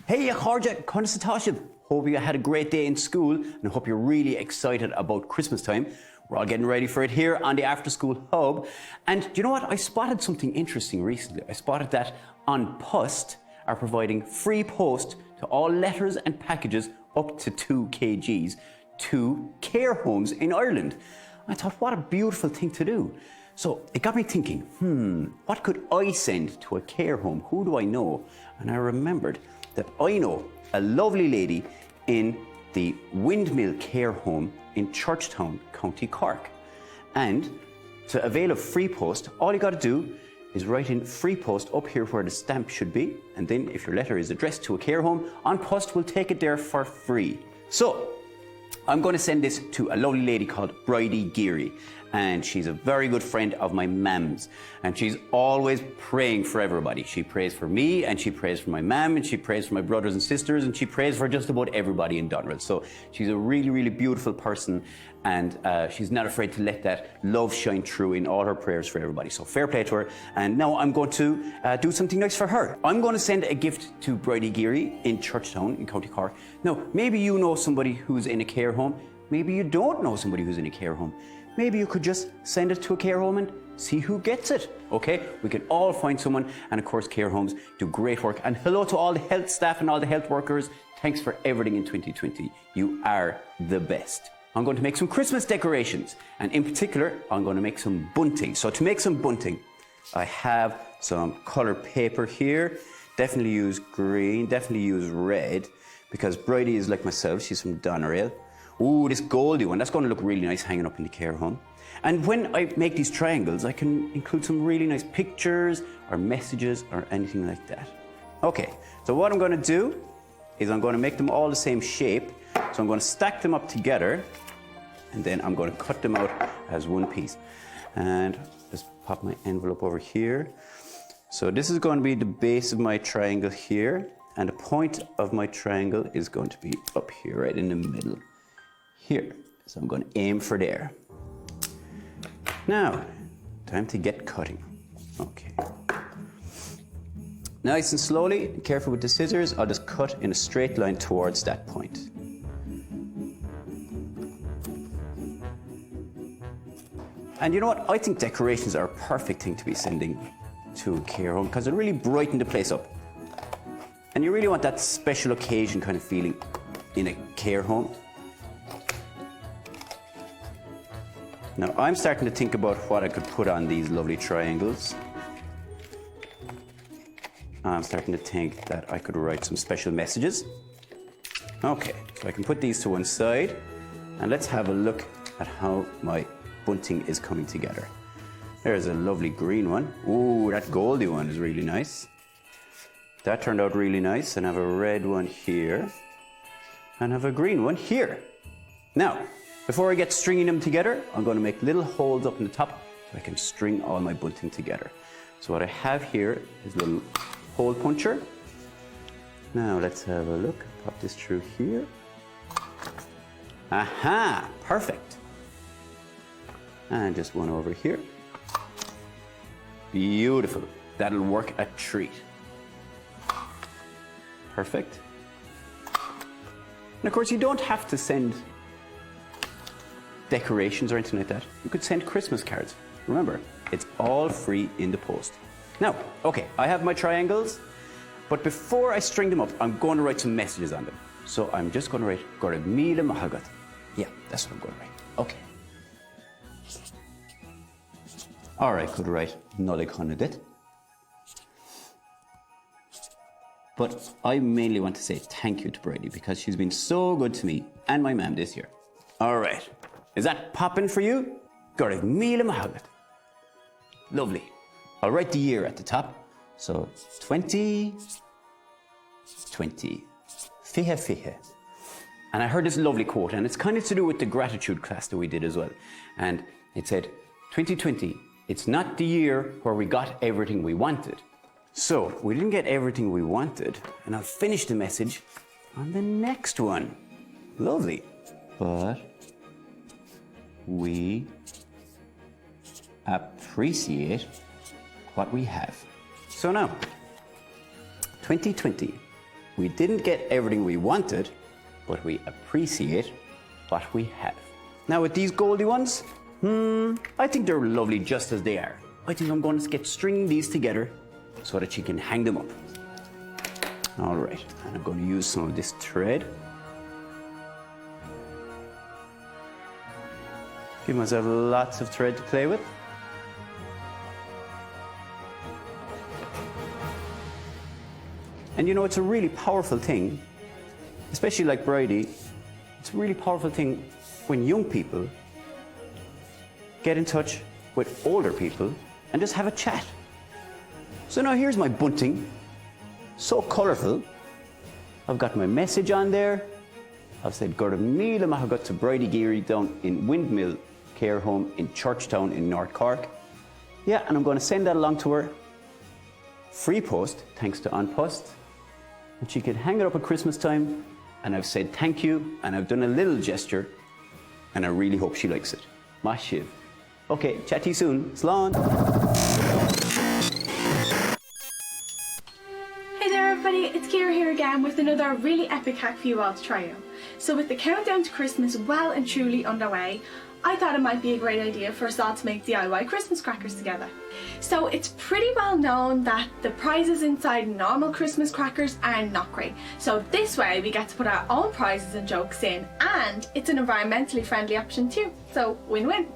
Hey, Kharja, hope you had a great day in school and I hope you're really excited about Christmas time. We're all getting ready for it here on the After School Hub. And do you know what? I spotted something interesting recently. I spotted that On Post are providing free post to all letters and packages up to 2 kgs to care homes in Ireland. I thought, what a beautiful thing to do. So it got me thinking, what could I send to a care home? Who do I know? And I remembered that I know a lovely lady in the Windmill Care Home in Churchtown, County Cork. And to avail of free post, all you got to do is write in free post up here where the stamp should be. And then if your letter is addressed to a care home, On Post will take it there for free. So I'm going to send this to a lovely lady called Bridie Geary. And she's a very good friend of my mam's. And she's always praying for everybody. She prays for me, and she prays for my mam, and she prays for my brothers and sisters, and she prays for just about everybody in Donald. So she's a really, really beautiful person, and she's not afraid to let that love shine through in all her prayers for everybody. So fair play to her. And now I'm going to do something nice for her. I'm going to send a gift to Bridie Geary in Churchtown in County Cork. Now, maybe you know somebody who's in a care home. Maybe you don't know somebody who's in a care home. Maybe you could just send it to a care home and see who gets it, okay? We can all find someone, and of course care homes do great work. And hello to all the health staff and all the health workers. Thanks for everything in 2020. You are the best. I'm going to make some Christmas decorations, and in particular, I'm going to make some bunting. So to make some bunting, I have some colored paper here. Definitely use green, definitely use red, because Bridie is like myself, she's from Doneraile. Ooh, this goldy one, that's going to look really nice hanging up in the care home. And when I make these triangles, I can include some really nice pictures or messages or anything like that. Okay, so what I'm going to do is I'm going to make them all the same shape. So I'm going to stack them up together, and then I'm going to cut them out as one piece. And just pop my envelope over here. So this is going to be the base of my triangle here, and the point of my triangle is going to be up here, right in the middle. Here, so I'm going to aim for there. Now, time to get cutting. Okay. Nice and slowly, careful with the scissors, I'll just cut in a straight line towards that point. And you know what? I think decorations are a perfect thing to be sending to a care home because it really brighten the place up. And you really want that special occasion kind of feeling in a care home. Now I'm starting to think about what I could put on these lovely triangles. I'm starting to think that I could write some special messages. Okay, so I can put these to one side, and let's have a look at how my bunting is coming together. There's a lovely green one. Ooh, that goldy one is really nice. That turned out really nice, and I have a red one here, and I have a green one here. Now, before I get stringing them together, I'm going to make little holes up in the top so I can string all my bunting together. So what I have here is a little hole puncher. Now let's have a look. Pop this through here. Aha! Perfect. And just one over here. Beautiful. That'll work a treat. Perfect. And of course, you don't have to send decorations or anything like that. You could send Christmas cards. Remember, it's all free in the post. Now, okay, I have my triangles, but before I string them up, I'm going to write some messages on them. So I'm just going to write Goreb Mila Mahagat. Yeah, that's what I'm going to write. Okay. Or I could write Nolik Honadit. But I mainly want to say thank you to Bridie because she's been so good to me and my mum this year. All right. Is that popping for you? Goreb Mila Mahagat. Lovely. I'll write the year at the top. So 2020. Fihe fihe. And I heard this lovely quote, and it's kind of to do with the gratitude class that we did as well. And it said, 2020, it's not the year where we got everything we wanted. So we didn't get everything we wanted, and I'll finish the message on the next one. Lovely. But we appreciate what we have. So now, 2020, We didn't get everything we wanted, but we appreciate what we have. Now with these goldy ones, I think they're lovely just as they are. I think I'm going to get stringing these together so that you can hang them up. All right, and I'm going to use some of this thread. Give myself lots of thread to play with. And you know, it's a really powerful thing, especially like Bridie, it's a really powerful thing when young people get in touch with older people and just have a chat. So now here's my bunting, so colourful. I've got my message on there. I've said, Gurda Mila Mahagut to Bridie Geary down in Windmill Care Home in Churchtown in North Cork. Yeah, and I'm going to send that along to her. Free post, thanks to An Post. And she can hang it up at Christmas time. And I've said thank you, and I've done a little gesture, and I really hope she likes it. Ma Shiv. Okay, chat to you soon. Slán. Hey there everybody, it's Kira here again with another really epic hack for you all to try out. So with the countdown to Christmas well and truly underway, I thought it might be a great idea for us all to make DIY Christmas crackers together. So it's pretty well known that the prizes inside normal Christmas crackers are not great. So this way we get to put our own prizes and jokes in, and it's an environmentally friendly option too. So win-win.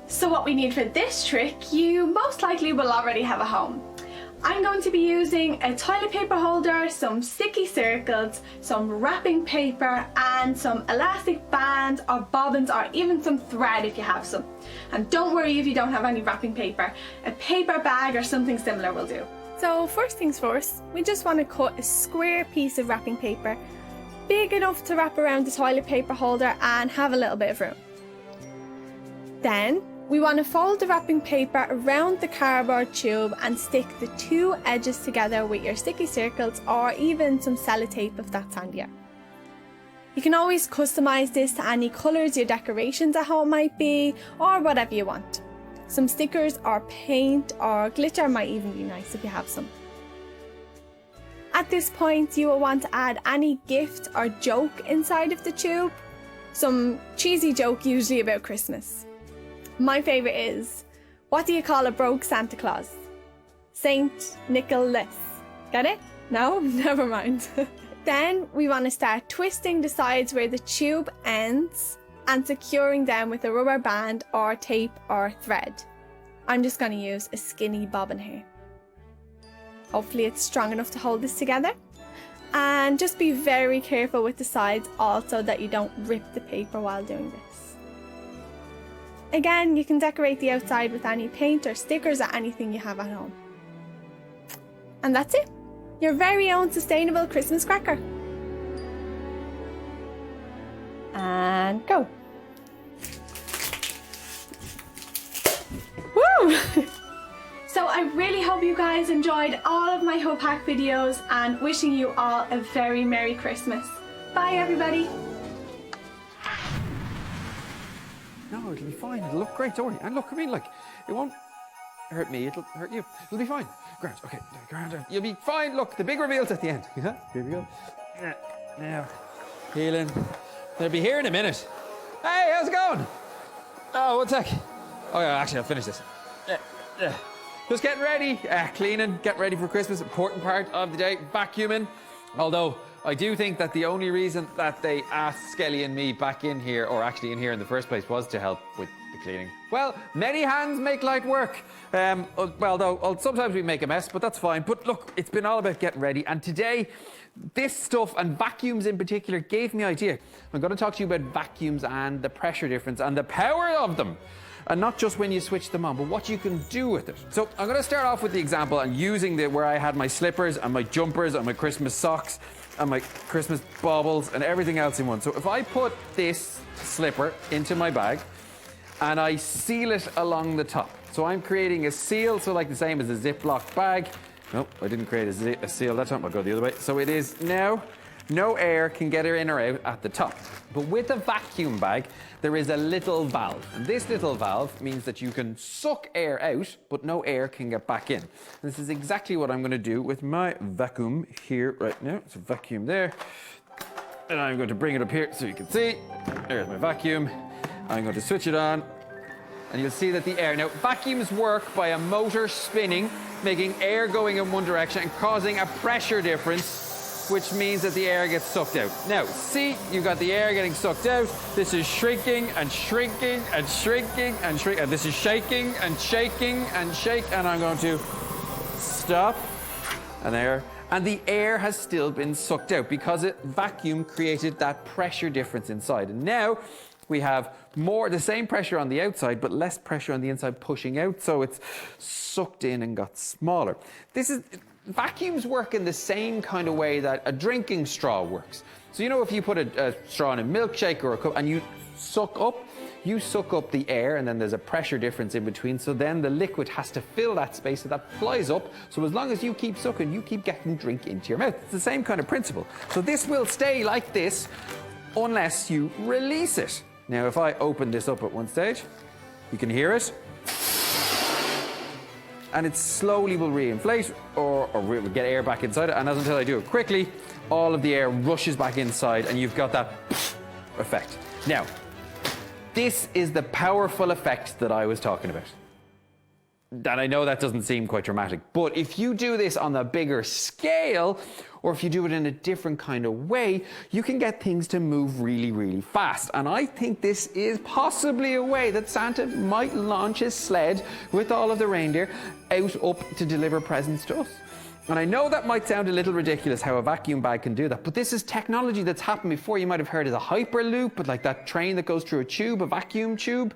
So what we need for this trick, you most likely will already have at home. I'm going to be using a toilet paper holder, some sticky circles, some wrapping paper and some elastic bands or bobbins or even some thread if you have some. And don't worry if you don't have any wrapping paper, a paper bag or something similar will do. So first things first, we just want to cut a square piece of wrapping paper, big enough to wrap around the toilet paper holder and have a little bit of room. Then we want to fold the wrapping paper around the cardboard tube and stick the two edges together with your sticky circles or even some sellotape if that's handier. You can always customise this to any colours your decorations at home might be, or whatever you want. Some stickers or paint or glitter might even be nice if you have some. At this point you will want to add any gift or joke inside of the tube. Some cheesy joke usually about Christmas. My favourite is, what do you call a broke Santa Claus? Saint Nicholas. Get it? No? Never mind. Then we want to start twisting the sides where the tube ends and securing them with a rubber band or tape or thread. I'm just going to use a skinny bobbin here. Hopefully it's strong enough to hold this together. And just be very careful with the sides also that you don't rip the paper while doing this. Again, you can decorate the outside with any paint or stickers or anything you have at home. And that's it. Your very own sustainable Christmas cracker. And go. Woo! So I really hope you guys enjoyed all of my Hope Hack videos and wishing you all a very Merry Christmas. Bye everybody. No, it'll be fine. It'll look great, don't worry. And look, I mean, like, it won't hurt me. It'll hurt you. It'll be fine. Grant, okay, Grant, you'll be fine. Look, the big reveal's at the end. Yeah, here we go. Now, healing. They'll be here in a minute. Hey, how's it going? Oh, one sec. Oh yeah, actually, I'll finish this. Just getting ready, cleaning, getting ready for Christmas. Important part of the day, vacuuming. Although I do think that the only reason that they asked Skelly and me back in here, or actually in here in the first place, was to help with the cleaning. Well, many hands make light work. Well, though, sometimes we make a mess, but that's fine. But look, it's been all about getting ready. And today, this stuff, and vacuums in particular, gave me an idea. I'm going to talk to you about vacuums and the pressure difference and the power of them. And not just when you switch them on, but what you can do with it. So I'm going to start off with the example and using where I had my slippers and my jumpers and my Christmas socks and my Christmas baubles and everything else in one. So if I put this slipper into my bag and I seal it along the top. So I'm creating a seal, so like the same as a Ziploc bag. Nope, I didn't create a seal that time. I'll go the other way. So it is now no air can get in or out at the top. But with a vacuum bag, there is a little valve. And this little valve means that you can suck air out, but no air can get back in. And this is exactly what I'm going to do with my vacuum here right now. It's a vacuum there. And I'm going to bring it up here so you can see. There's my vacuum. I'm going to switch it on. And you'll see that the air... Now, vacuums work by a motor spinning, making air going in one direction and causing a pressure difference, which means that the air gets sucked out. Now, see, you've got the air getting sucked out. This is shrinking and shrinking and shrinking and shrinking. And this is shaking and shaking and shake. And I'm going to stop. And there. And the air has still been sucked out because vacuum created that pressure difference inside. And now we have the same pressure on the outside, but less pressure on the inside pushing out, so it's sucked in and got smaller. Vacuums work in the same kind of way that a drinking straw works. So you know if you put a straw in a milkshake or a cup and you suck up the air, and then there's a pressure difference in between, so then the liquid has to fill that space, so that flies up. So as long as you keep sucking, you keep getting drink into your mouth. It's the same kind of principle. So this will stay like this unless you release it. Now, if I open this up at one stage, you can hear it. And it slowly will reinflate or will get air back inside it. And until I do it quickly, all of the air rushes back inside and you've got that effect. Now, this is the powerful effect that I was talking about. And I know that doesn't seem quite dramatic, but if you do this on a bigger scale, or if you do it in a different kind of way, you can get things to move really, really fast. And I think this is possibly a way that Santa might launch his sled with all of the reindeer out up to deliver presents to us. And I know that might sound a little ridiculous how a vacuum bag can do that, but this is technology that's happened before. You might have heard of the Hyperloop, but like that train that goes through a tube, a vacuum tube.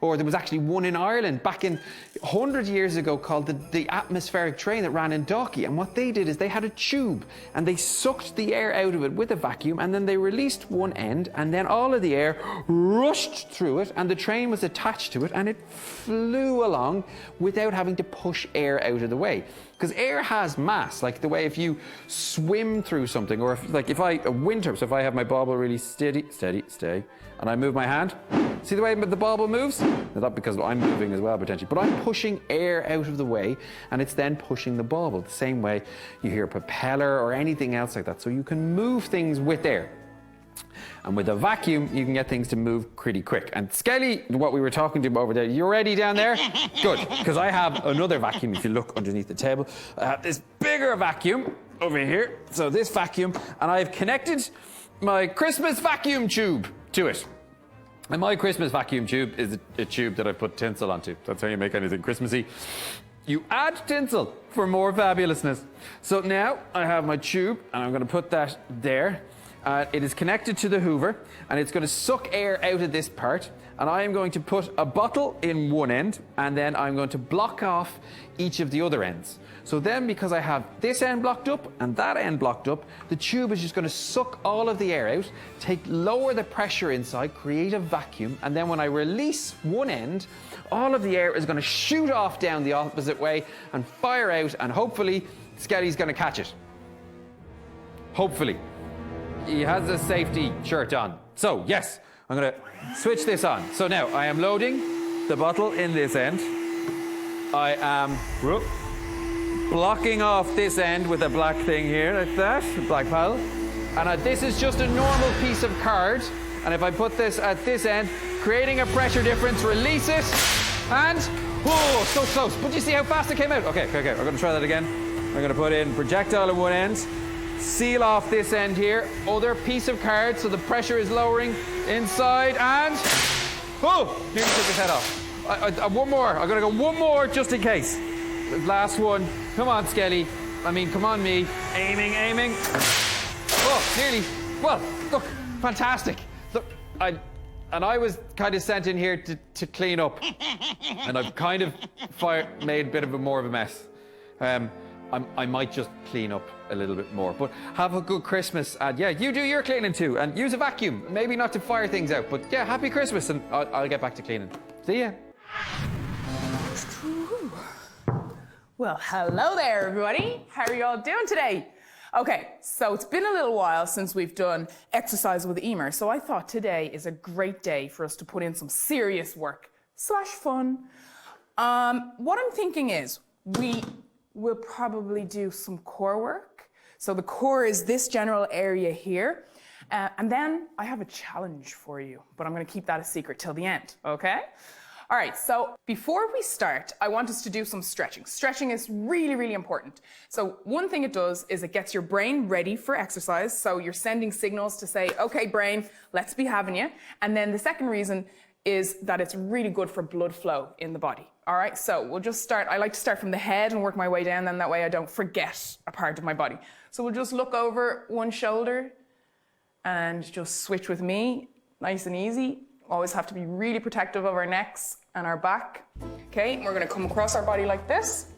Or there was actually one in Ireland back in 100 years ago called the atmospheric train that ran in Dalkey. And what they did is they had a tube and they sucked the air out of it with a vacuum, and then they released one end, and then all of the air rushed through it, and the train was attached to it, and it flew along without having to push air out of the way. Because air has mass, like the way if you swim through something, or if I have my bauble really steady, and I move my hand, see the way the bauble moves? Now, not because I'm moving as well, potentially, but I'm pushing air out of the way, and it's then pushing the bauble. The same way you hear a propeller or anything else like that. So you can move things with air. And with a vacuum, you can get things to move pretty quick. And Skelly, what we were talking to over there, you ready down there? Good, because I have another vacuum, if you look underneath the table. I have this bigger vacuum over here. So this vacuum, and I've connected my Christmas vacuum tube to it. And my Christmas vacuum tube is a tube that I put tinsel onto. That's how you make anything Christmassy. You add tinsel for more fabulousness. So now I have my tube, and I'm going to put that there. It is connected to the Hoover, and it's going to suck air out of this part, and I am going to put a bottle in one end, and then I'm going to block off each of the other ends. So then, because I have this end blocked up and that end blocked up, the tube is just going to suck all of the air out, lower the pressure inside, create a vacuum, and then when I release one end, all of the air is going to shoot off down the opposite way and fire out, and hopefully Skelly's going to catch it. Hopefully. He has a safety shirt on. So, yes, I'm going to switch this on. So now I am loading the bottle in this end. I am blocking off this end with a black thing here, like that, a black paddle. And this is just a normal piece of card. And if I put this at this end, creating a pressure difference, release it, and, whoa, so close. But you see how fast it came out? Okay, I'm going to try that again. I'm going to put in projectile in one end. Seal off this end here, other piece of card, so the pressure is lowering inside, and oh, nearly took his head off. One more. I'm gonna go one more just in case. The last one. Come on, Skelly. Come on, me. Aiming. Oh, nearly. Well, look, fantastic. Look, I was kind of sent in here to clean up, and I've kind of made a bit of more of a mess. I might just clean up a little bit more, but have a good Christmas. And yeah, you do your cleaning too, and use a vacuum. Maybe not to fire things out, but yeah, happy Christmas, and I'll get back to cleaning. See ya. Well, hello there, everybody. How are you all doing today? Okay, so it's been a little while since we've done exercise with Emer, so I thought today is a great day for us to put in some serious work / fun. What I'm thinking is we will probably do some core work. So the core is this general area here. And then I have a challenge for you, but I'm going to keep that a secret till the end, okay? All right, so before we start, I want us to do some stretching. Stretching is really, really important. So one thing it does is it gets your brain ready for exercise. So you're sending signals to say, okay, brain, let's be having you. And then the second reason is that it's really good for blood flow in the body. All right, so we'll just start. I like to start from the head and work my way down, then that way I don't forget a part of my body. So we'll just look over one shoulder and just switch with me, nice and easy. Always have to be really protective of our necks and our back. Okay, we're gonna come across our body like this.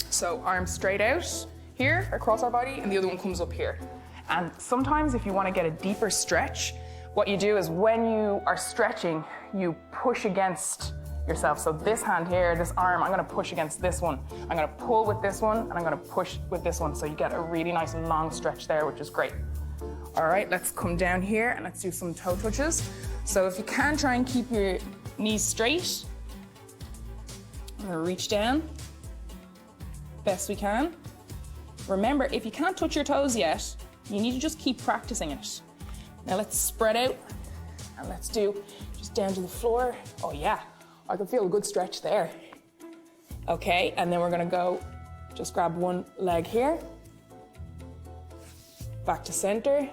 So arms straight out here, across our body, and the other one comes up here. And sometimes if you wanna get a deeper stretch, what you do is when you are stretching, you push against yourself. So this hand here, this arm, I'm gonna push against this one. I'm gonna pull with this one, and I'm gonna push with this one. So you get a really nice long stretch there, which is great. All right, let's come down here and let's do some toe touches. So if you can, try and keep your knees straight. I'm gonna reach down, best we can. Remember, if you can't touch your toes yet, you need to just keep practicing it. Now let's spread out and let's do just down to the floor. Oh yeah, I can feel a good stretch there. Okay, and then we're gonna go, just grab one leg here, back to center,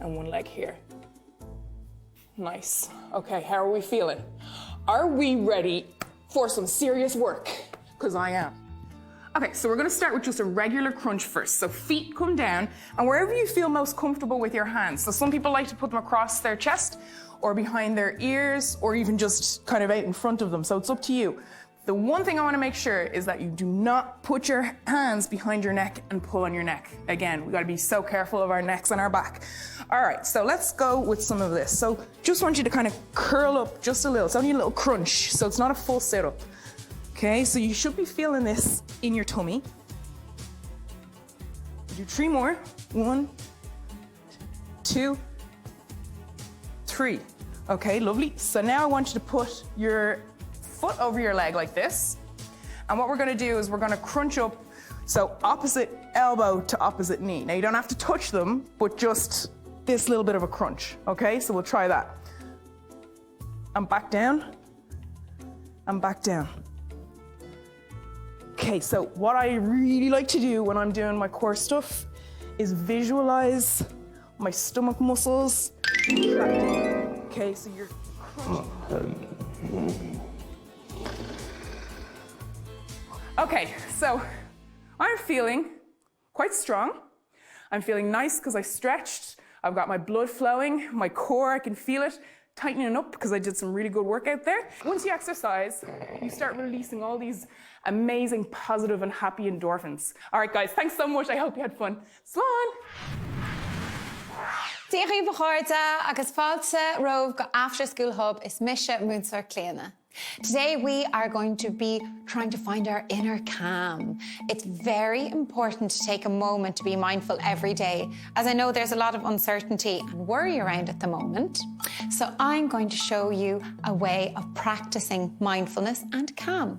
and one leg here. Nice. Okay, how are we feeling? Are we ready for some serious work? Because I am. Okay, so we're gonna start with just a regular crunch first. So feet come down, and wherever you feel most comfortable with your hands. So some people like to put them across their chest, or behind their ears, or even just kind of out in front of them. So it's up to you. The one thing I want to make sure is that you do not put your hands behind your neck and pull on your neck. Again, we got to be so careful of our necks and our back. All right, so let's go with some of this. So just want you to kind of curl up just a little. It's only a little crunch, so it's not a full sit-up. Okay, so you should be feeling this in your tummy. Do 3 more. 1, 2, 3. Okay, lovely. So now I want you to put your foot over your leg like this. And what we're gonna do is we're gonna crunch up, so opposite elbow to opposite knee. Now you don't have to touch them, but just this little bit of a crunch, okay? So we'll try that. And back down, and back down. Okay, so what I really like to do when I'm doing my core stuff is visualize my stomach muscles contracting. Okay, so you're crunching. Okay, so I'm feeling quite strong. I'm feeling nice because I stretched. I've got my blood flowing, my core, I can feel it tightening up because I did some really good work out there. Once you exercise, you start releasing all these amazing, positive and happy endorphins. All right, guys, thanks so much. I hope you had fun. Slán! Dírí bachorda agus fáilte róg go After School Hub is Misha Múnsar Cléana. Today we are going to be trying to find our inner calm. It's very important to take a moment to be mindful every day, as I know there's a lot of uncertainty and worry around at the moment. So I'm going to show you a way of practicing mindfulness and calm.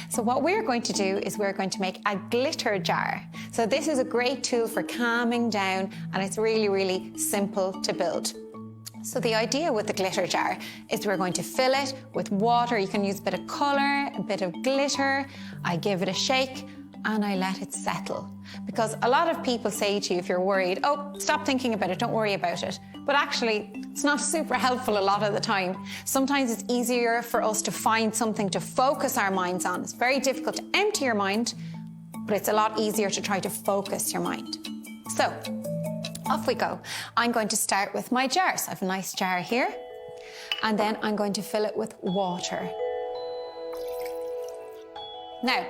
So what we're going to do is we're going to make a glitter jar. So this is a great tool for calming down, and it's really, really simple to build. So the idea with the glitter jar is we're going to fill it with water. You can use a bit of colour, a bit of glitter. I give it a shake and I let it settle. Because a lot of people say to you if you're worried, oh, stop thinking about it, don't worry about it. But actually, it's not super helpful a lot of the time. Sometimes it's easier for us to find something to focus our minds on. It's very difficult to empty your mind, but it's a lot easier to try to focus your mind. So, off we go. I'm going to start with my jar. So I have a nice jar here, and then I'm going to fill it with water. Now,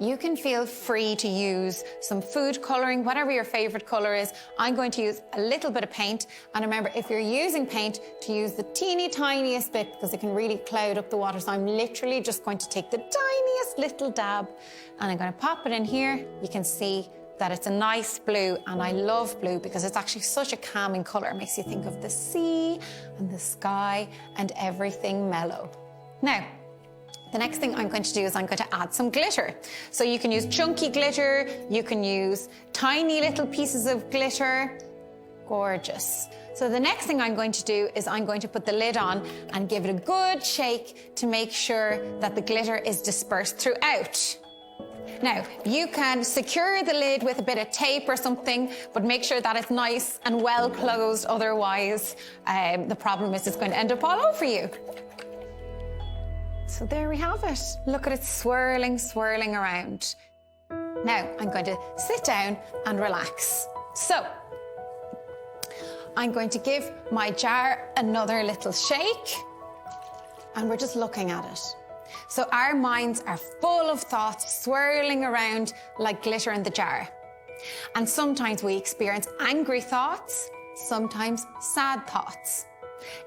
you can feel free to use some food colouring, whatever your favourite colour is. I'm going to use a little bit of paint. And remember, if you're using paint, to use the teeny tiniest bit because it can really cloud up the water. So I'm literally just going to take the tiniest little dab and I'm going to pop it in here. You can see that it's a nice blue, and I love blue because it's actually such a calming colour. It makes you think of the sea and the sky and everything mellow. Now, the next thing I'm going to do is I'm going to add some glitter. So you can use chunky glitter, you can use tiny little pieces of glitter. Gorgeous. So the next thing I'm going to do is I'm going to put the lid on and give it a good shake to make sure that the glitter is dispersed throughout. Now, you can secure the lid with a bit of tape or something, but make sure that it's nice and well closed, otherwise the problem is it's going to end up all over you. So there we have it. Look at it swirling, swirling around. Now, I'm going to sit down and relax. So, I'm going to give my jar another little shake, and we're just looking at it. So our minds are full of thoughts swirling around like glitter in the jar. And sometimes we experience angry thoughts, sometimes sad thoughts.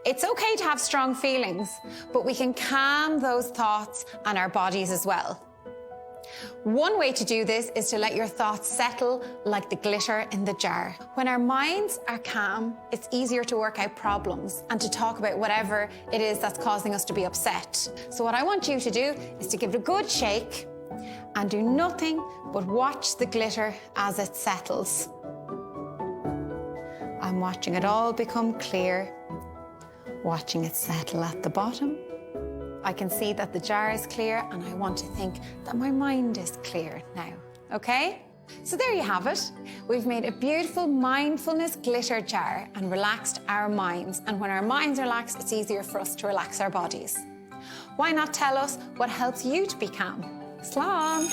It's okay to have strong feelings, but we can calm those thoughts and our bodies as well. One way to do this is to let your thoughts settle like the glitter in the jar. When our minds are calm, it's easier to work out problems and to talk about whatever it is that's causing us to be upset. So what I want you to do is to give it a good shake and do nothing but watch the glitter as it settles. I'm watching it all become clear, watching it settle at the bottom. I can see that the jar is clear and I want to think that my mind is clear now, okay? So there you have it. We've made a beautiful mindfulness glitter jar and relaxed our minds. And when our minds relax, it's easier for us to relax our bodies. Why not tell us what helps you to be calm? Slán!